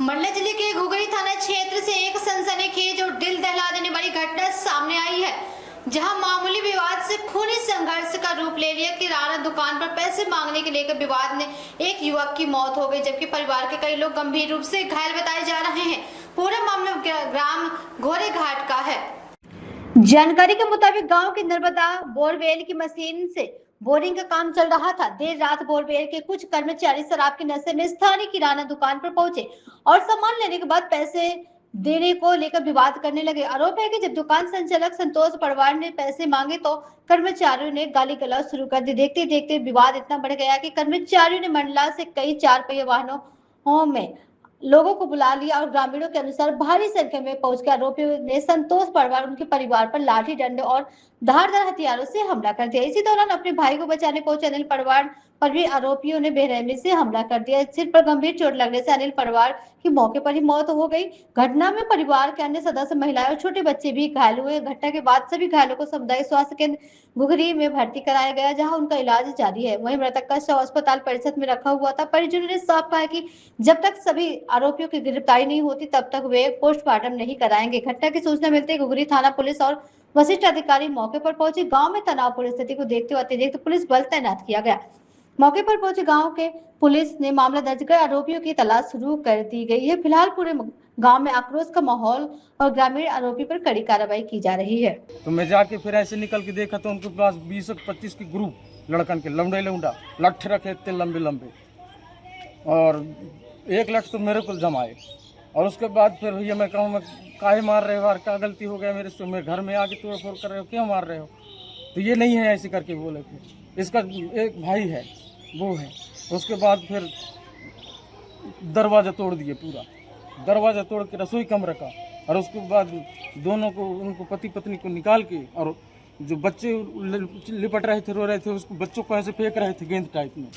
मंडला जिले के घुघरी थाना क्षेत्र से एक सनसनीखेज और दिल दहला देने वाली घटना सामने आई है, जहां मामूली विवाद से खूनी संघर्ष का रूप ले लिया। किराना दुकान पर पैसे मांगने के लेकर विवाद में एक युवक की मौत हो गई, जबकि परिवार के कई लोग गंभीर रूप से घायल बताए जा रहे हैं। पूरा मामला ग्राम घोरे घाट का है। जानकारी के मुताबिक गांव की नर्मदा बोरवेल की मशीन से बोरिंग का काम चल रहा था। देर रात बोरवेल के कुछ कर्मचारी शराब के नशे में स्थानीय किराना दुकान पर पहुंचे और सामान लेने के बाद पैसे देने को लेकर विवाद करने लगे। आरोप है कि जब दुकान संचालक संतोष परवार ने पैसे मांगे तो कर्मचारियों ने गाली गलौज शुरू कर दी। देखते देखते विवाद इतना बढ़ गया कि कर्मचारियों ने मंडला से कई 4 पहिया वाहनों में लोगों को बुला लिया और ग्रामीणों के अनुसार भारी संख्या में पहुंचकर आरोपियों ने संतोष परवार उनके परिवार पर लाठी डंडे और धारदार हथियारों से हमला कर दिया। इसी दौरान अपने भाई को बचाने पहुंचे अनिल परवार पर भी आरोपियों ने बेरहमी से हमला कर दिया। सिर पर गंभीर चोट लगने से अनिल परवार की मौके पर ही मौत हो गई। घटना में परिवार के अन्य सदस्य, महिलाएं और छोटे बच्चे भी घायल हुए। घटना के बाद सभी घायलों को सामुदायिक स्वास्थ्य केंद्र घुघरी में भर्ती कराया गया, जहां उनका इलाज जारी है। वहीं मृतक का शव अस्पताल परिसर में रखा हुआ था। परिजनों ने साफ कहा कि जब तक सभी आरोपियों की गिरफ्तारी नहीं होती तब तक वे पोस्टमार्टम नहीं कराएंगे। घटना की सूचना मिलते ही घुघरी थाना पुलिस और वरिष्ठ अधिकारी मौके पर पहुंचे। गांव में तनावपूर्ण स्थिति को देखते हुए अतिरिक्त पुलिस बल तैनात किया गया। मौके पर पहुंचे गांव के पुलिस ने मामला दर्ज कर आरोपियों की तलाश शुरू कर दी गई है। फिलहाल पूरे गांव में आक्रोश का माहौल और ग्रामीण आरोपी पर कड़ी कार्रवाई की जा रही है। तो मैं जाके फिर ऐसे निकल के देखा तो उनके पास 20-25 की ग्रुप लड़कन के लौंडे लौंडा लठ रखे इतने लंबे लंबे, और 1 लाख तो मेरे को जमाए। और उसके बाद फिर भैया मैं कहूँ, मैं काहे मार रहे हो, क्या गलती हो गया मेरे से, मेरे घर में आके तोड़ फोड़ कर रहे हो, क्यों मार रहे हो? तो ये नहीं है ऐसे करके बोले। फिर इसका एक भाई है, वो है। उसके बाद फिर दरवाज़ा तोड़ दिए, पूरा दरवाज़ा तोड़ के रसोई कमरे का, और उसके बाद दोनों को, उनको पति पत्नी को निकाल के, और जो बच्चे लिपट रहे थे, रो रहे थे, उसको बच्चों को ऐसे फेंक रहे थे गेंद टाइप में,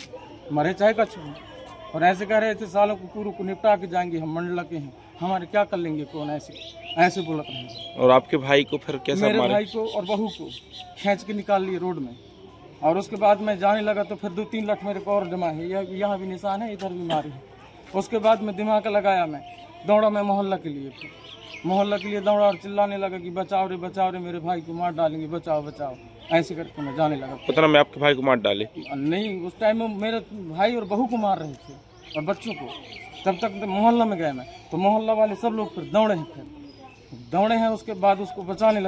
मरे चाहे कछु, और ऐसे कह रहे थे सालों को पूरों को निपटा के जाएंगे, हम मंडला के हैं, हमारे क्या कर लेंगे कौन, ऐसे बोलत रहे। और आपके भाई को फिर कैसा मेरे मारे? भाई को और बहू को खींच के निकाल लिए रोड में, और उसके बाद मैं जाने लगा तो फिर 2-3 लाख मेरे को और जमा है। यहाँ भी निशान है, इधर भी मारे है। उसके बाद मैं दिमाग लगाया, मैं दौड़ा, मैं मोहल्ला के लिए दौड़ा और चिल्लाने लगा कि बचाओ रे मेरे भाई को मार डालेंगे, बचाओ बचाओ, ऐसे करके मैं जाने लगा। पता मैं आपके भाई को मार डाले? नहीं, उस टाइम में मेरे भाई और बहू को मार रहे थे और बच्चों को। तब तक मोहल्ला में गए मैं, तो मोहल्ला वाले सब लोग फिर दौड़े हैं। उसके बाद उसको बचाने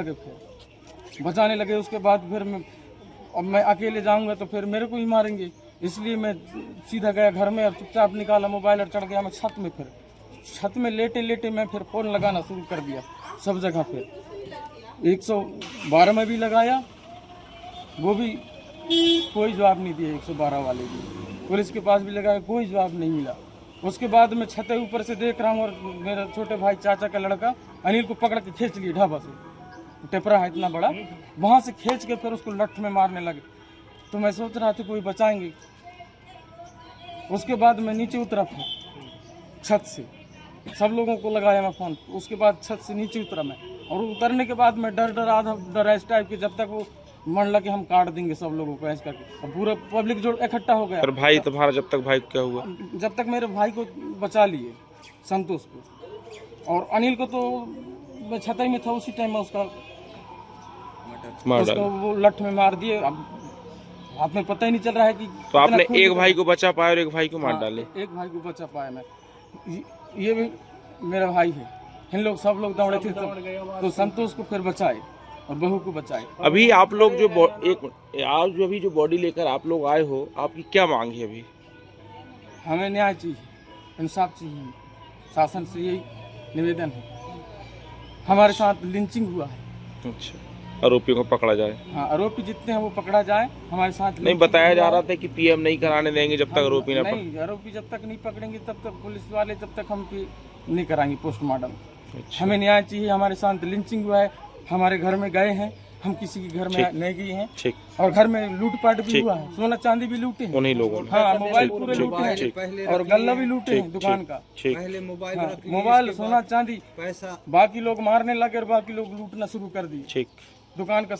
लगे। उसके बाद फिर मैं अकेले जाऊंगा तो फिर मेरे को ही मारेंगे, इसलिए मैं सीधा गया घर में और चुपचाप निकाला मोबाइल और चढ़ गया मैं छत में। फिर छत में लेटे मैं फिर फ़ोन लगाना शुरू कर दिया सब जगह। फिर 112 में भी लगाया, वो भी कोई जवाब नहीं दिया। 112 वाले भी, पुलिस के पास भी लगाया, कोई जवाब नहीं मिला। उसके बाद मैं छत ऊपर से देख रहा हूँ और मेरा छोटे भाई चाचा का लड़का अनिल को पकड़ के खींच लिए ढाबा से, टेपरा है इतना बड़ा, वहाँ से खींच के फिर उसको लठ में मारने लगे। तो मैं सोच रहा था कोई बचाएंगे। उसके बाद मैं नीचे उतरा, फिर छत से सब लोगों को लगाया मैं फ़ोन। उसके बाद छत से नीचे उतरा मैं, और उतरने के बाद मैं डर आधा डर इस टाइप के, जब तक वो मंडला के हम काट देंगे सब लोगों को ऐसे करके। और पूरा पब्लिक जो इकट्ठा हो गया। और भाई तुम्हारा जब तक भाई को क्या हुआ? जब तक मेरे भाई को बचा लिए, संतोष को, और अनिल को तो मैं छत ही में था उसी टाइम में उसको वो लठ में मार दिए। अब हाथ में पता ही नहीं चल रहा है कि। तो आपने एक भाई को बचा पाया और एक भाई को मार डाले? एक भाई को बचा पाया मैं, ये भी मेरा भाई है। इन लोग सब लोग दौड़े थे तो संतोष को फिर बचाए और बहू को बचाए। अभी आप लोग जो आज जो अभी जो बॉडी लेकर आप लोग आए हो, आपकी क्या मांग है अभी? हमें न्याय चाहिए, इंसाफ चाहिए, शासन से यही निवेदन है। हमारे साथ लिंचिंग हुआ है। अच्छा, आरोपियों को पकड़ा जाए। हाँ, आरोपी जितने हैं वो पकड़ा जाए। हमारे साथ नहीं, बताया जा रहा था कि पीएम नहीं कराने देंगे जब तक आरोपी नहीं, आरोपी जब तक नहीं पकड़ेंगे तब तक पुलिस वाले जब तक हम नहीं कराएंगे पोस्टमार्टम। अच्छा। हमें न्याय चाहिए। हमारे साथ लिंचिंग हुआ है, हमारे घर में गए हैं, हम किसी के घर में नहीं गए हैं। ठीक। और घर में लूटपाट भी हुआ है, सोना चांदी भी लूटे हैं उन्हीं लोगों ने। हाँ, मोबाइल पूरे लूटे हैं और गल्ला भी लूटे हैं दुकान का। पहले मोबाइल, सोना चांदी, पैसा, बाकी लोग मारने लगे और बाकी लोग लूटना शुरू कर दिए। ठीक। दुकान का